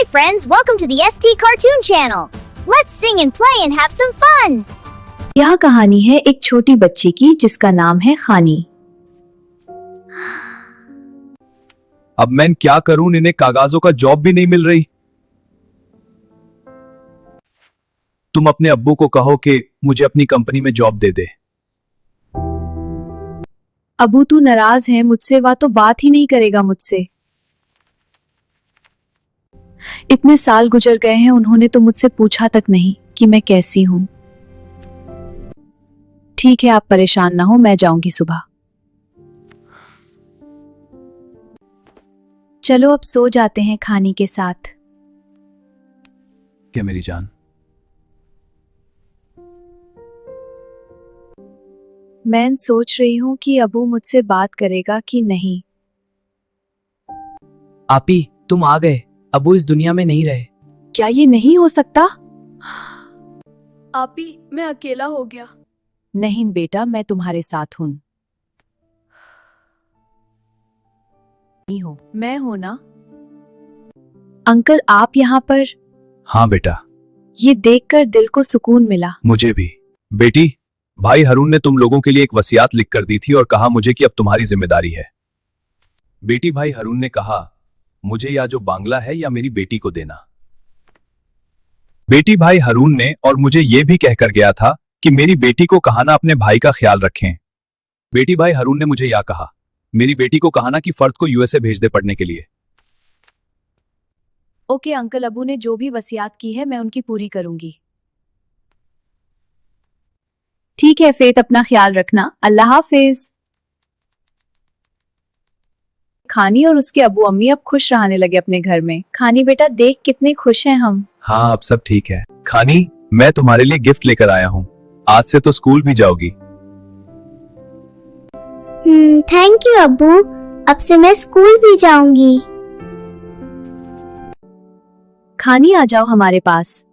Hi friends, welcome to the ST Cartoon Channel. Let's sing and play and have some fun. यह कहानी है एक छोटी बच्ची की जिसका नाम है खानी। अब मैं क्या करूं, इन्हें कागजों का जॉब भी नहीं मिल रही। तुम अपने अब्बू को कहो कि मुझे अपनी कंपनी में जॉब दे दे। अबू तू नाराज है मुझसे, वह तो बात ही नहीं करेगा मुझसे। इतने साल गुजर गए हैं, उन्होंने तो मुझसे पूछा तक नहीं कि मैं कैसी हूं। ठीक है, आप परेशान ना हो, मैं जाऊंगी सुबह। चलो अब सो जाते हैं खानी के साथ। क्या मेरी जान? मैं सोच रही हूं कि अबू मुझसे बात करेगा कि नहीं। आपी, तुम आ गए। अबू इस दुनिया में नहीं रहे। क्या ये नहीं हो सकता? आपी, मैं अकेला हो गया। नहीं बेटा, मैं तुम्हारे साथ हूं। नहीं हो, मैं हूं ना। अंकल, आप यहाँ पर? हाँ बेटा। ये देखकर दिल को सुकून मिला। मुझे भी। बेटी, भाई हरून ने तुम लोगों के लिए एक वसियत लिख कर दी थी और कहा मुझे कि अब तुम्हारी जिम्मेदारी है। बेटी, भाई हरून ने कहा मुझे या जो बांग्ला है या मेरी बेटी को देना। बेटी, भाई हरून ने और मुझे यह भी कहकर गया था कि मेरी बेटी को कहाना अपने भाई का ख्याल रखें। बेटी, भाई हरून ने मुझे यह कहा मेरी बेटी को कहाना कि फर्द को यूएसए भेज दे पढ़ने के लिए। ओके अंकल, अबू ने जो भी वसियत की है मैं उनकी पूरी करूंगी। ठीक है फेत, अपना ख्याल रखना। अल्लाह हाफिज। खानी और उसके अबू अम्मी अब खुश रहने लगे अपने घर में। खानी बेटा, देख कितने खुश हैं हम। हाँ, अब सब ठीक है। खानी, मैं तुम्हारे लिए गिफ्ट लेकर आया हूँ। आज से तो स्कूल भी जाओगी। थैंक यू अब्बू। अब से मैं स्कूल भी जाऊंगी। खानी, आ जाओ हमारे पास।